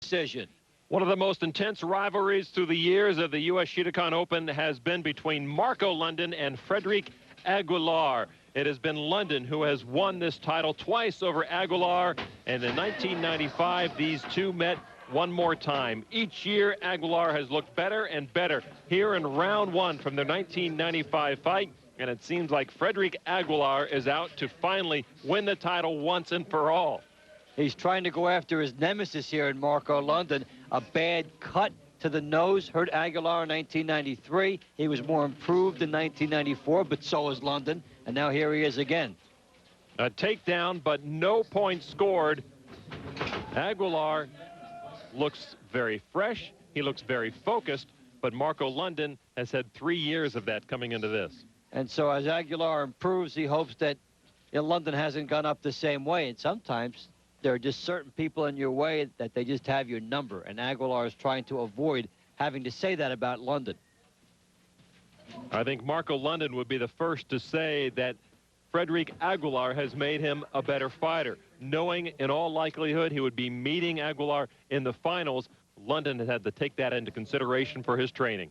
decision. One of the most intense rivalries through the years of the U.S. Shidokan Open has been between Marco London and Frederic Aguilar. It has been London who has won this title twice over Aguilar, and in 1995 these two met one more time. Each year Aguilar has looked better and better here in round one from their 1995 fight, and it seems like Frederic Aguilar is out to finally win the title once and for all. He's trying to go after his nemesis here in Marco London. A bad cut to the nose hurt Aguilar in 1993. He was more improved in 1994, but so was London. And now here he is again. A takedown, but no points scored. Aguilar looks very fresh. He looks very focused, but Marco London has had 3 years of that coming into this. And so as Aguilar improves, he hopes that London hasn't gone up the same way. And sometimes there are just certain people in your way that they just have your number, and Aguilar is trying to avoid having to say that about London. I think Marco London would be the first to say that Frederic Aguilar has made him a better fighter. Knowing in all likelihood he would be meeting Aguilar in the finals, London has had to take that into consideration for his training.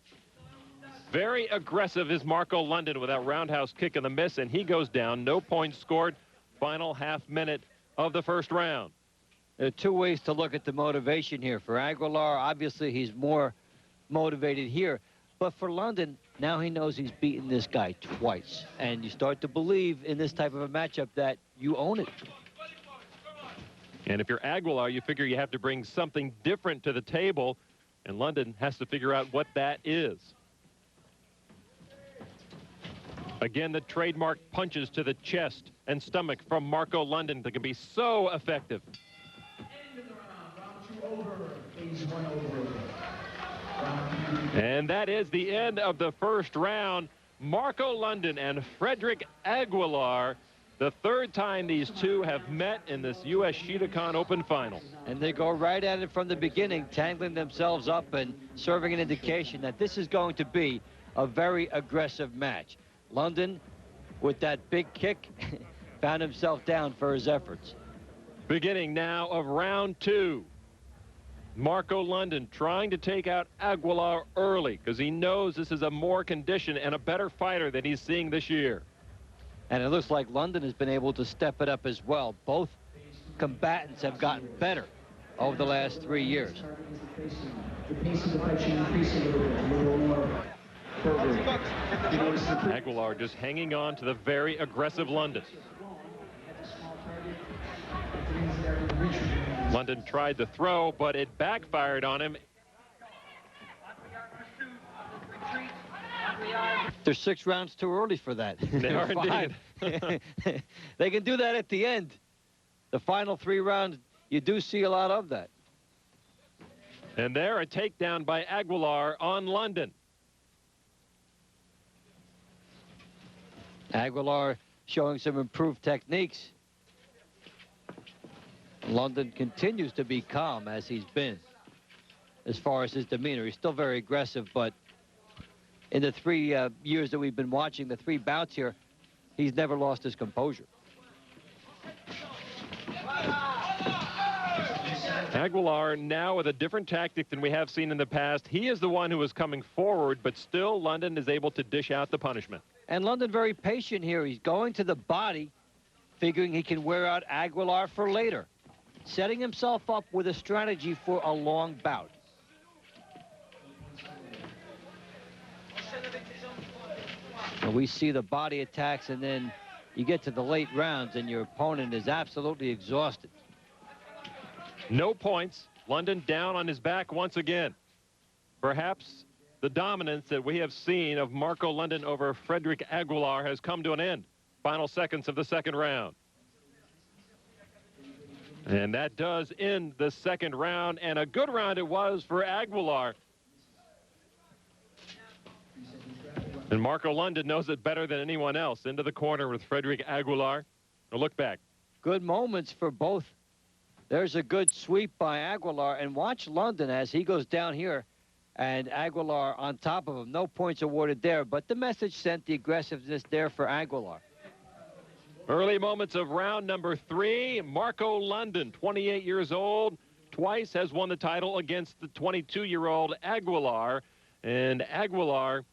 Very aggressive is Marco London with that roundhouse kick and the miss, and he goes down. No points scored. Final half minute of the first round. There are two ways to look at the motivation here. For Aguilar, obviously he's more motivated here. But for London, now he knows he's beaten this guy twice. And you start to believe in this type of a matchup that you own it. And if you're Aguilar, you figure you have to bring something different to the table. And London has to figure out what that is. Again, the trademark punches to the chest and stomach from Marco London that can be so effective. And that is the end of the first round. Marco London and Frederic Aguilar, the third time these two have met in this U.S. Shidokan Open final. And they go right at it from the beginning, tangling themselves up and serving an indication that this is going to be a very aggressive match. London, with that big kick, found himself down for his efforts. Beginning now of round two. Marco London trying to take out Aguilar early because he knows this is a more conditioned and a better fighter than he's seeing this year. And it looks like London has been able to step it up as well. Both combatants have gotten better over the last 3 years. Aguilar just hanging on to the very aggressive London. London tried to throw, but it backfired on him. They're 6 rounds too early for that. They are indeed. They can do that at the end. The final 3 rounds, you do see a lot of that. And there, a takedown by Aguilar on London. Aguilar showing some improved techniques. London continues to be calm as he's been as far as his demeanor. He's still very aggressive, but in the 3 years that we've been watching, the 3 bouts here, he's never lost his composure. Aguilar now with a different tactic than we have seen in the past. He is the one who is coming forward, but still London is able to dish out the punishment. And London very patient here. He's going to the body, figuring he can wear out Aguilar for later, setting himself up with a strategy for a long bout. And we see the body attacks, and then you get to the late rounds, and your opponent is absolutely exhausted. No points. London down on his back once again. Perhaps the dominance that we have seen of Marco London over Frederic Aguilar has come to an end. Final seconds of the second round. And that does end the second round, and a good round it was for Aguilar. And Marco London knows it better than anyone else. Into the corner with Frederic Aguilar. A look back. Good moments for both. There's a good sweep by Aguilar, and watch London as he goes down here, and Aguilar on top of him. No points awarded there, but the message sent, the aggressiveness there for Aguilar. Early moments of round number 3. Marco London, 28 years old, twice has won the title against the 22-year-old Aguilar. And Aguilar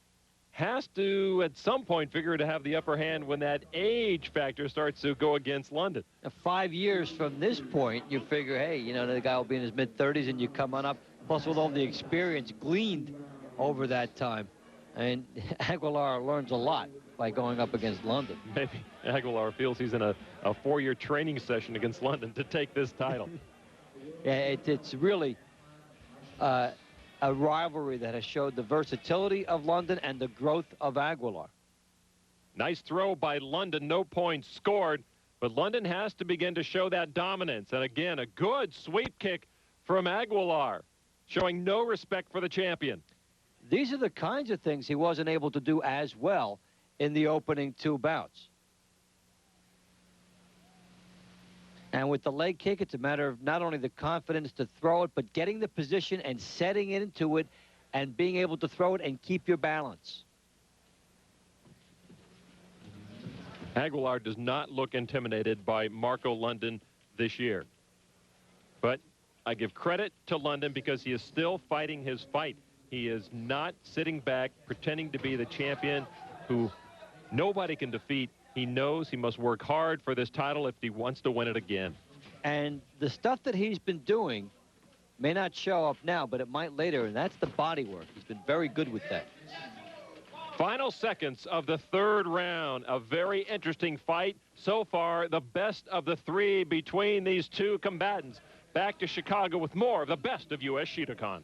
has to, at some point, figure to have the upper hand when that age factor starts to go against London. 5 years from this point, you figure, hey, you know, the guy will be in his mid-30s and you come on up, plus with all the experience gleaned over that time. And Aguilar learns a lot by going up against London. Maybe Aguilar feels he's in a 4-year training session against London to take this title. Yeah, it's really a rivalry that has showed the versatility of London and the growth of Aguilar. Nice throw by London, no points scored, but London has to begin to show that dominance. And again, a good sweep kick from Aguilar, showing no respect for the champion. These are the kinds of things he wasn't able to do as well in the opening 2 bouts. And with the leg kick, it's a matter of not only the confidence to throw it, but getting the position and setting it into it and being able to throw it and keep your balance. Aguilar does not look intimidated by Marco London this year. But I give credit to London because he is still fighting his fight. He is not sitting back pretending to be the champion who nobody can defeat. He knows he must work hard for this title if he wants to win it again. And the stuff that he's been doing may not show up now, but it might later, and that's the body work. He's been very good with that. Final seconds of the 3rd round. A very interesting fight. So far, the best of the 3 between these 2 combatants. Back to Chicago with more of the best of U.S. Shidokan.